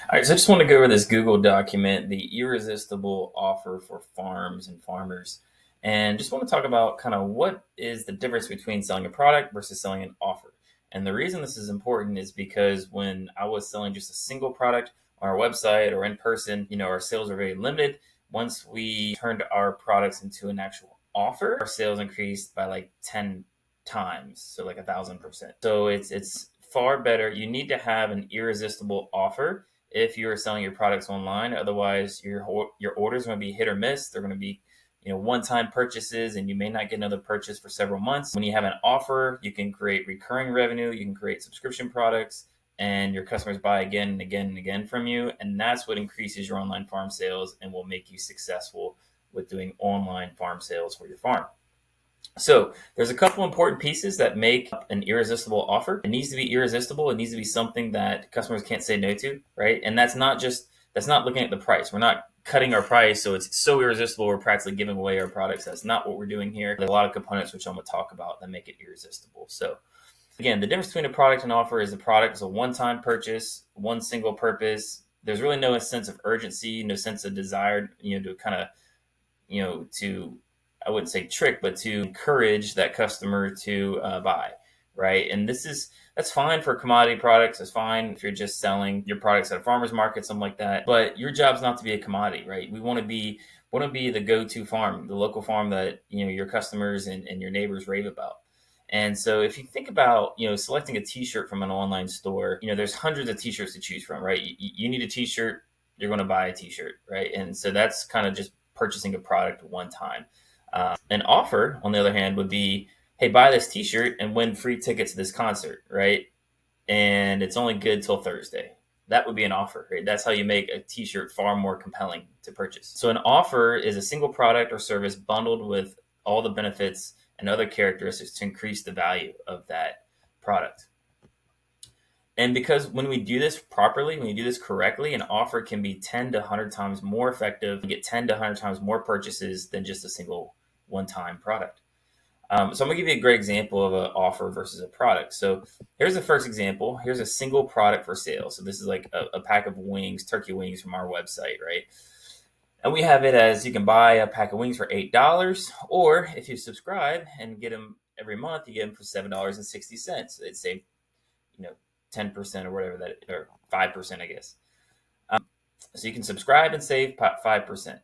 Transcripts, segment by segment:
All right, so I just want to go over this Google document, the irresistible offer for farms and farmers, and just want to talk about kind of what is the difference between selling a product versus selling an offer. And the reason this is important is because when I was selling just a single product on our website or in person, our sales are very limited. Once we turned our products into an actual offer, our sales increased by like 10 times, so like 1,000%. So it's far better. You need to have an irresistible offer if you're selling your products online. Otherwise, your orders are going to be hit or miss. They're going to be one-time purchases, and you may not get another purchase for several months. When you have an offer, you can create recurring revenue, you can create subscription products, and your customers buy again and again and again from you. And that's what increases your online farm sales and will make you successful with doing online farm sales for your farm. So there's a couple important pieces that make an irresistible offer. It needs to be irresistible. It needs to be something that customers can't say no to, right? And that's not looking at the price. We're not cutting our price so it's so irresistible we're practically giving away our products. That's not what we're doing here. There's a lot of components which I'm going to talk about that make it irresistible. So again, the difference between a product and offer is the product is a one-time purchase, one single purpose. There's really no sense of urgency, no sense of desire, to kind of, to I wouldn't say trick, but to encourage that customer to buy, right? And that's fine for commodity products. It's fine if you're just selling your products at a farmer's market, something like that. But your job's not to be a commodity, right? We want to be the go-to farm, the local farm that your customers and your neighbors rave about. And so if you think about, selecting a t-shirt from an online store, there's hundreds of t-shirts to choose from, right? You need a t-shirt, you're going to buy a t-shirt, right? And so that's kind of just purchasing a product one time. An offer, on the other hand, would be, hey, buy this t-shirt and win free tickets to this concert, right? And it's only good till Thursday. That would be an offer, right? That's how you make a t-shirt far more compelling to purchase. So an offer is a single product or service bundled with all the benefits and other characteristics to increase the value of that product. And because when we do this properly, when you do this correctly, an offer can be 10 to 100 times more effective and get 10 to 100 times more purchases than just a single one-time product. So I'm gonna give you a great example of an offer versus a product. So here's the first example. Here's a single product for sale. So this is like a pack of wings, turkey wings from our website, right? And we have it as you can buy a pack of wings for $8, or if you subscribe and get them every month, you get them for $7.60. It's say, 10% or whatever that, or 5%, I guess. So you can subscribe and save 5%.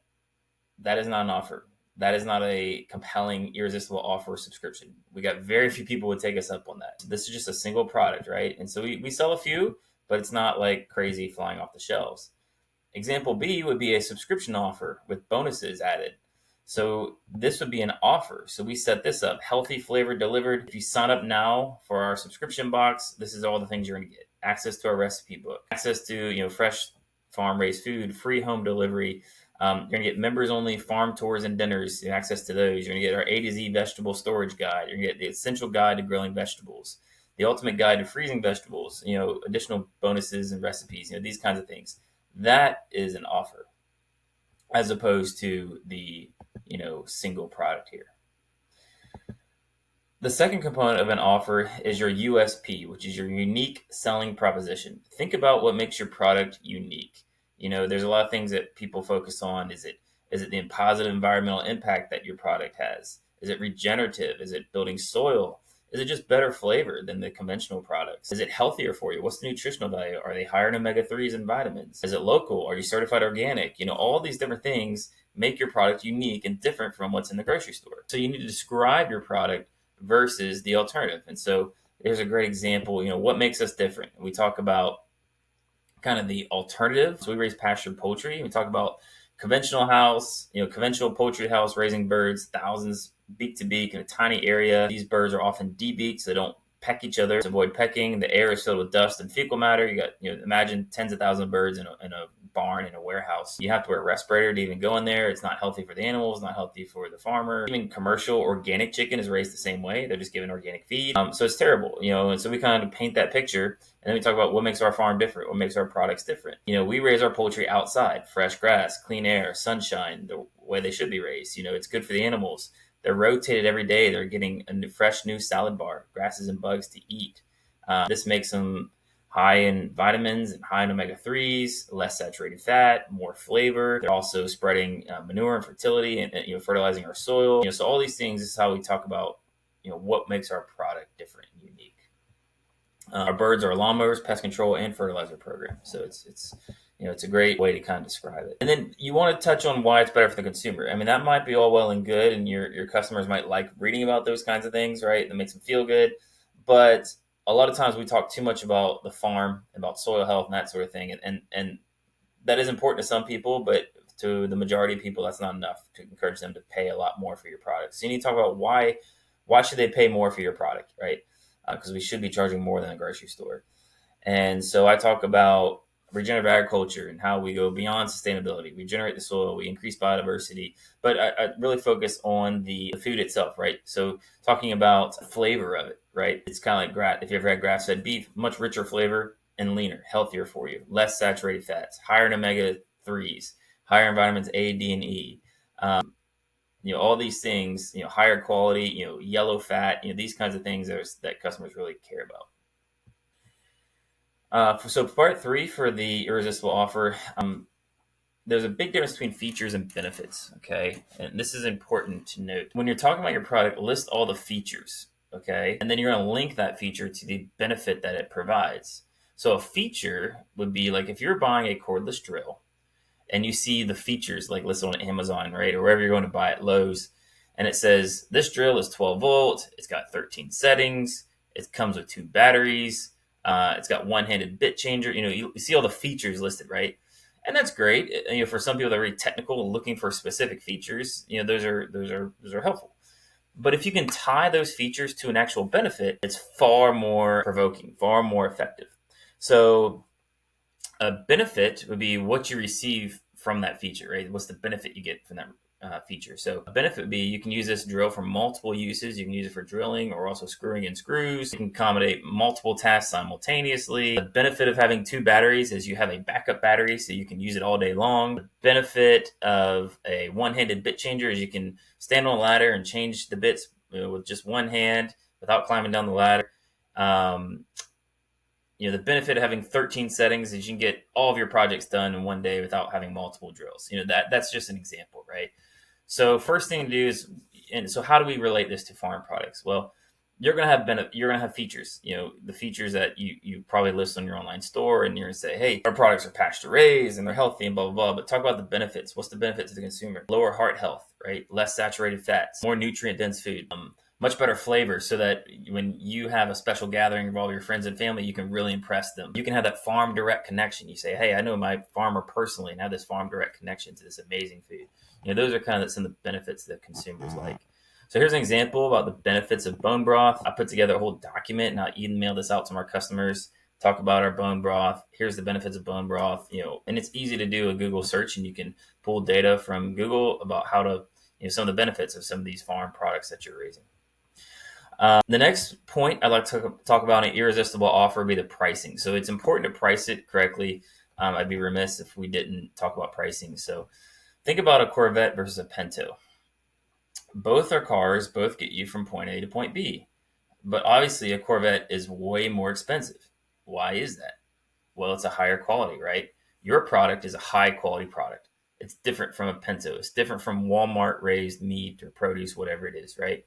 That is not an offer. That is not a compelling, irresistible offer or subscription. We got very few people would take us up on that. This is just a single product, right? And so we sell a few, but it's not like crazy flying off the shelves. Example B would be a subscription offer with bonuses added. So this would be an offer. So we set this up, healthy flavor delivered. If you sign up now for our subscription box, this is all the things you're going to get. Access to our recipe book, access to, fresh farm raised food, free home delivery. You're going to get members only farm tours and dinners, access to those. You're going to get our A to Z vegetable storage guide. You're going to get the essential guide to grilling vegetables, the ultimate guide to freezing vegetables, additional bonuses and recipes, these kinds of things. That is an offer as opposed to the, single product here. The second component of an offer is your USP, which is your unique selling proposition. Think about what makes your product unique. There's a lot of things that people focus on. Is it the positive environmental impact that your product has? Is it regenerative? Is it building soil? Is it just better flavor than the conventional products? Is it healthier for you? What's the nutritional value? Are they higher in omega-3s and vitamins? Is it local? Are you certified organic? All these different things make your product unique and different from what's in the grocery store. So you need to describe your product versus the alternative. And so there's a great example, what makes us different. We talk about kind of the alternative. So we raise pastured poultry. We talk about conventional house, conventional poultry house, raising birds, thousands beak to beak in a tiny area. These birds are often de-beaked, so they don't peck each other. To avoid pecking, the air is filled with dust and fecal matter. You got, imagine tens of thousands of birds in a barn, in a warehouse. You have to wear a respirator to even go in there. It's not healthy for the animals, not healthy for the farmer. Even commercial organic chicken is raised the same way. They're just given organic feed. So it's terrible, and so we kind of paint that picture. And then we talk about what makes our farm different, what makes our products different. We raise our poultry outside, fresh grass, clean air, sunshine, the way they should be raised. It's good for the animals. They're rotated every day. They're getting a fresh new salad bar, grasses and bugs to eat. This makes them high in vitamins and high in omega-3s, less saturated fat, more flavor. They're also spreading manure and fertility and fertilizing our soil. So all these things is how we talk about what makes our product different and unique. Our birds are lawnmowers, pest control, and fertilizer program. So it's a great way to kind of describe it. And then you want to touch on why it's better for the consumer. I mean, that might be all well and good, and your customers might like reading about those kinds of things, right? That makes them feel good. But a lot of times we talk too much about the farm, about soil health and that sort of thing. And that is important to some people, but to the majority of people, that's not enough to encourage them to pay a lot more for your product. So you need to talk about why should they pay more for your product, right? Because we should be charging more than a grocery store. And so I talk about regenerative agriculture and how we go beyond sustainability. We regenerate the soil, we increase biodiversity, but I really focus on the food itself, right? So talking about the flavor of it, right? It's kind of like if you ever had grass-fed beef, much richer flavor and leaner, healthier for you, less saturated fats, higher in omega-3s, higher in vitamins A, D, and E. All these things, higher quality, yellow fat, these kinds of things that customers really care about. So part three for the irresistible offer, there's a big difference between features and benefits. Okay, and this is important to note when you're talking about your product. List all the features, okay, and then you're going to link that feature to the benefit that it provides. So a feature would be like if you're buying a cordless drill, and you see the features like listed on Amazon, right, or wherever you're going to buy it, Lowe's, and it says this drill is 12 volt, it's got 13 settings, it comes with 2 batteries. It's got one-handed bit changer. You see all the features listed, right? And that's great. For some people that are really technical and looking for specific features, those are helpful. But if you can tie those features to an actual benefit, it's far more provoking, far more effective. So a benefit would be what you receive from that feature, right? What's the benefit you get from that feature? So a benefit would be you can use this drill for multiple uses. You can use it for drilling or also screwing in screws. You can accommodate multiple tasks simultaneously. The benefit of having 2 batteries is you have a backup battery, so you can use it all day long. The benefit of a one-handed bit changer is you can stand on a ladder and change the bits with just one hand without climbing down the ladder. The benefit of having 13 settings is you can get all of your projects done in one day without having multiple drills. That's just an example, right? So first thing to do is, and so how do we relate this to farm products? Well, you're going to have features, the features that you probably list on your online store, and you're going to say, hey, our products are pasture raised and they're healthy and blah, blah, blah. But talk about the benefits. What's the benefit to the consumer? Lower heart health, right? Less saturated fats, more nutrient dense food, much better flavor, so that when you have a special gathering of all your friends and family, you can really impress them. You can have that farm direct connection. You say, hey, I know my farmer personally and have this farm direct connection to this amazing food. Those are kind of some of the benefits that consumers like. So here's an example about the benefits of bone broth. I put together a whole document and I'll email this out to our customers, talk about our bone broth. Here's the benefits of bone broth, and it's easy to do a Google search, and you can pull data from Google about how to, some of the benefits of some of these farm products that you're raising. The next point I'd like to talk about an irresistible offer would be the pricing. So it's important to price it correctly. I'd be remiss if we didn't talk about pricing. So think about a Corvette versus a Pinto. Both are cars, both get you from point A to point B. But obviously a Corvette is way more expensive. Why is that? Well, it's a higher quality, right? Your product is a high quality product. It's different from a Pinto. It's different from Walmart raised meat or produce, whatever it is, right?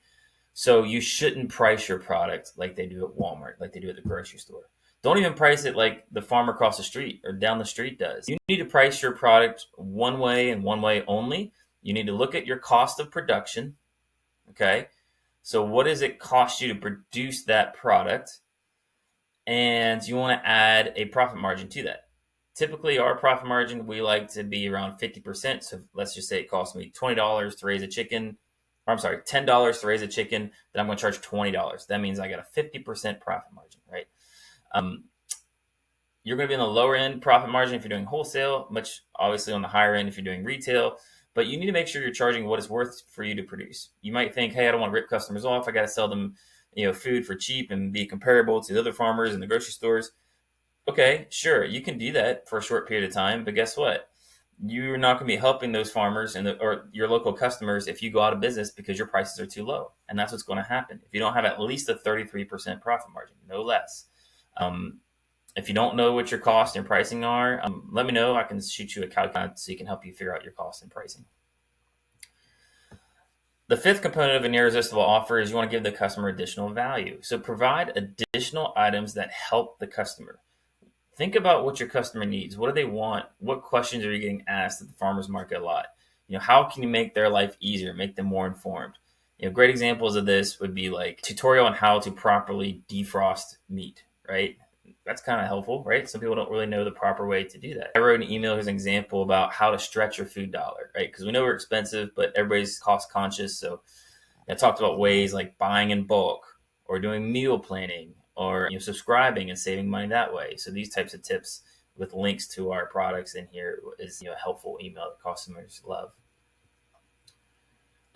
So you shouldn't price your product like they do at Walmart, like they do at the grocery store. Don't even price it like the farmer across the street or down the street does. You need to price your product one way and one way only. You need to look at your cost of production. Okay. So what does it cost you to produce that product? And you want to add a profit margin to that. Typically, our profit margin, we like to be around 50%. So let's just say it costs me $20 to raise a chicken. Or I'm sorry, $10 to raise a chicken, then I'm going to charge $20. That means I got a 50% profit margin, right? You're going to be in the lower end profit margin if you're doing wholesale, much obviously on the higher end if you're doing retail. But you need to make sure you're charging what it's worth for you to produce. You might think, hey, I don't want to rip customers off. I got to sell them, food for cheap and be comparable to the other farmers in the grocery stores. Okay, sure, you can do that for a short period of time, but guess what? You're not going to be helping those farmers or your local customers if you go out of business because your prices are too low. And that's what's going to happen if you don't have at least a 33% profit margin, no less. If you don't know what your cost and pricing are, let me know. I can shoot you a calculator so you can help you figure out your cost and pricing. The fifth component of an irresistible offer is you want to give the customer additional value. So provide additional items that help the customer. Think about what your customer needs. What do they want? What questions are you getting asked at the farmers market a lot? How can you make their life easier, make them more informed? Great examples of this would be like tutorial on how to properly defrost meat, right? That's kind of helpful, right? Some people don't really know the proper way to do that. I wrote an email as an example about how to stretch your food dollar, right? Because we know we're expensive, but everybody's cost conscious. So I talked about ways like buying in bulk or doing meal planning or subscribing and saving money that way. So these types of tips with links to our products in here is a helpful email that customers love.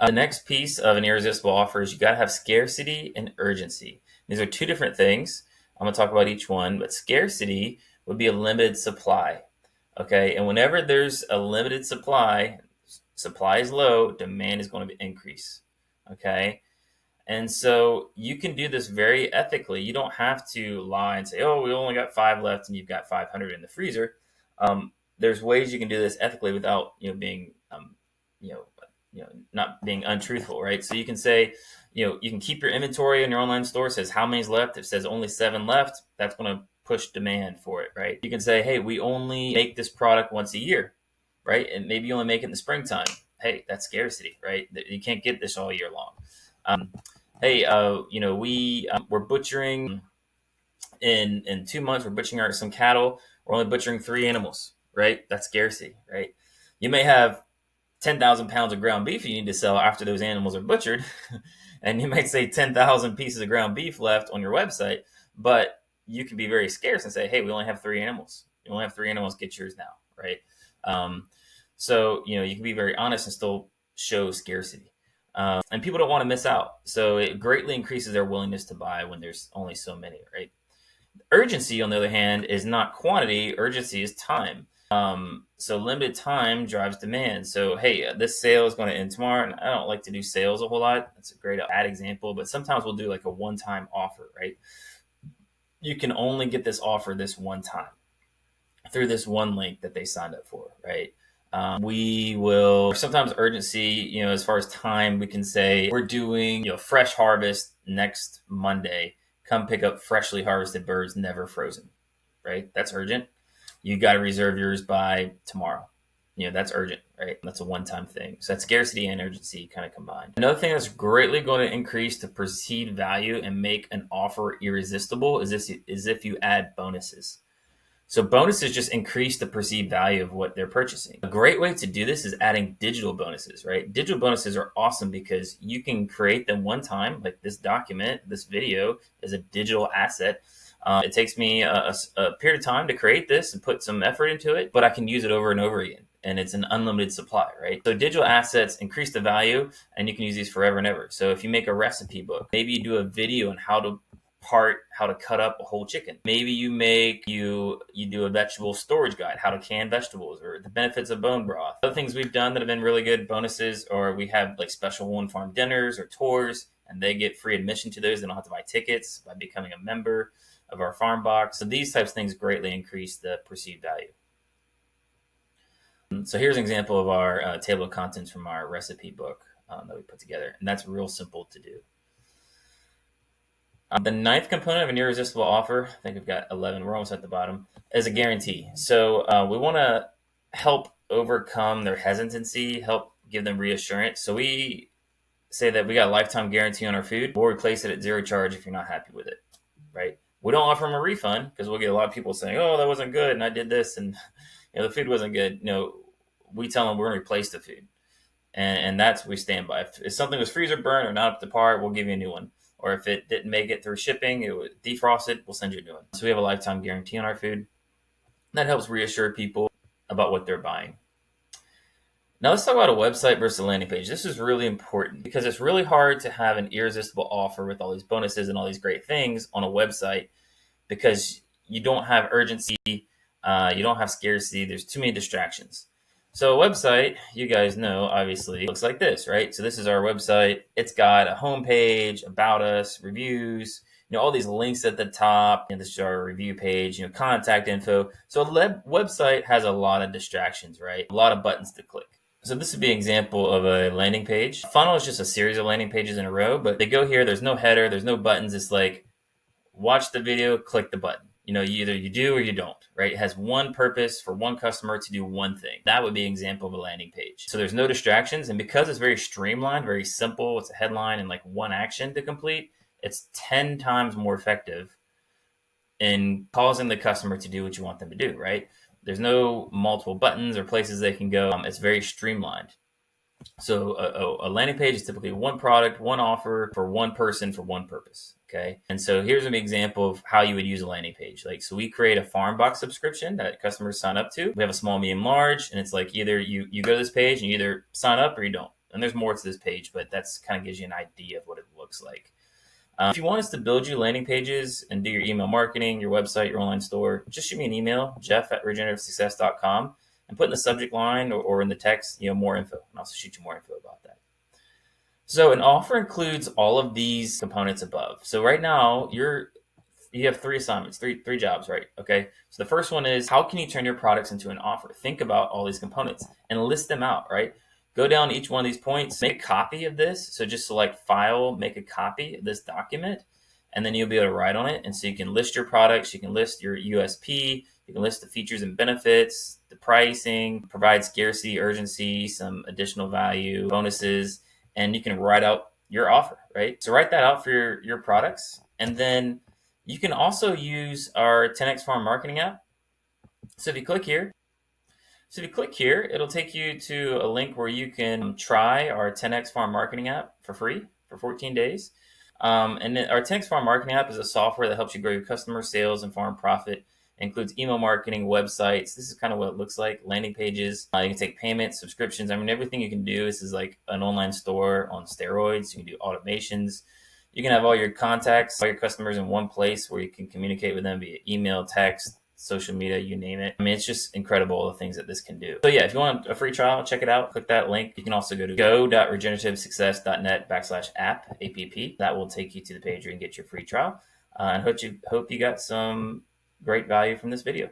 The next piece of an irresistible offer is you got to have scarcity and urgency. These are two different things. I'm going to talk about each one, but scarcity would be a limited supply. Okay, and whenever there's a limited supply is low, demand is going to increase. Okay, and so you can do this very ethically. You don't have to lie and say, oh, we only got 5 left and you've got 500 in the freezer. There's ways you can do this ethically without being not being untruthful, right? So you can say, you can keep your inventory in your online store. It says how many's left. If it says only 7 left, that's going to push demand for it, right? You can say, hey, we only make this product once a year, right? And maybe you only make it in the springtime. Hey, that's scarcity, right? You can't get this all year long. Hey, we're butchering in 2 months. We're butchering some cattle. We're only butchering 3 animals, right? That's scarcity, right? You may have 10,000 pounds of ground beef you need to sell after those animals are butchered. And you might say 10,000 pieces of ground beef left on your website, but you can be very scarce and say, hey, we only have 3 animals. You only have 3 animals, get yours now, right? So, you can be very honest and still show scarcity. And people don't want to miss out. So it greatly increases their willingness to buy when there's only so many, right? Urgency, on the other hand, is not quantity. Urgency is time. So limited time drives demand. So, hey, this sale is going to end tomorrow. And I don't like to do sales a whole lot. That's a great ad example, but sometimes we'll do like a one-time offer, right? You can only get this offer this one time through this one link that they signed up for, right? We will sometimes urgency, as far as time, we can say we're doing, fresh harvest next Monday. Come pick up freshly harvested birds, never frozen, right? That's urgent. You got to reserve yours by tomorrow. That's urgent, right? That's a one-time thing. So that's scarcity and urgency kind of combined. Another thing that's greatly going to increase the perceived value and make an offer irresistible is if you add bonuses. So bonuses just increase the perceived value of what they're purchasing. A great way to do this is adding digital bonuses, right? Digital bonuses are awesome because you can create them one time, like this document, this video is a digital asset. It takes me a period of time to create this and put some effort into it, but I can use it over and over again. And it's an unlimited supply, right? So digital assets increase the value and you can use these forever and ever. So if you make a recipe book, maybe you do a video on how to cut up a whole chicken. Maybe you do a vegetable storage guide, how to can vegetables or the benefits of bone broth. Other things we've done that have been really good bonuses, or we have like special on-farm dinners or tours, and they get free admission to those. They don't have to buy tickets by becoming a member of our farm box. So these types of things greatly increase the perceived value. So here's an example of our table of contents from our recipe book that we put together, and that's real simple to do. The ninth component of an irresistible offer, I think we've got 11, we're almost at the bottom, is a guarantee. So we want to help overcome their hesitancy, help give them reassurance. So we say that we got a lifetime guarantee on our food. We'll replace it at zero charge if you're not happy with it, right? We don't offer them a refund because we'll get a lot of people saying, oh, that wasn't good and I did this and the food wasn't good. We tell them we're going to replace the food. And that's what we stand by. If something was freezer burn or not up to par, we'll give you a new one. Or if it didn't make it through shipping, it was defrosted, we'll send you a new one. So we have a lifetime guarantee on our food. That helps reassure people about what they're buying. Now let's talk about a website versus a landing page. This is really important because it's really hard to have an irresistible offer with all these bonuses and all these great things on a website because you don't have urgency, you don't have scarcity, there's too many distractions. So a website, you guys know, obviously, looks like this, right? So this is our website. It's got a homepage, about us, reviews. all these links at the top, and this is our review page, contact info. So a website has a lot of distractions, right? A lot of buttons to click. So this would be an example of a landing page. A funnel is just a series of landing pages in a row, but they go here, there's no header, there's no buttons. It's like, watch the video, click the button. Either you do or you don't, right? It has one purpose for one customer to do one thing. That would be an example of a landing page. So there's no distractions. And because it's very streamlined, very simple, it's a headline and like one action to complete, it's 10 times more effective in causing the customer to do what you want them to do, right? There's no multiple buttons or places they can go. It's very streamlined. So a landing page is typically one product, one offer for one person for one purpose. Okay. And so here's an example of how you would use a landing page. So we create a farm box subscription that customers sign up to. We have a small, medium, large, and it's like either you go to this page and you either sign up or you don't. And there's more to this page, but that's kind of gives you an idea of what it looks like. If you want us to build you landing pages and do your email marketing, your website, your online store, just shoot me an email, jeff@regenerativesuccess.com, and put in the subject line or in the text, more info. And I'll shoot you more info about that. So an offer includes all of these components above. So right now you have 3 assignments, three jobs, right? Okay. So the first one is, how can you turn your products into an offer? Think about all these components and list them out, right? Go down each one of these points, make a copy of this. So just select File, make a copy of this document, and then you'll be able to write on it. And so you can list your products, you can list your USP, you can list the features and benefits, the pricing, provide scarcity, urgency, some additional value, bonuses, and you can write out your offer, right? So write that out for your products. And then you can also use our 10X Farm Marketing app. So if you click here, it'll take you to a link where you can try our 10X Farm Marketing app for free for 14 days. And then our 10X Farm Marketing app is a software that helps you grow your customer sales and farm profit. It includes email marketing, websites. This is kind of what it looks like, landing pages. You can take payments, subscriptions. Everything you can do. This is like an online store on steroids. You can do automations. You can have all your contacts, all your customers in one place where you can communicate with them via email, text, social media, you name it. It's just incredible the things that this can do. So yeah, if you want a free trial, check it out. Click that link. You can also go to go.regenerativesuccess.net/app. That will take you to the page where you can get your free trial. And hope you got some great value from this video.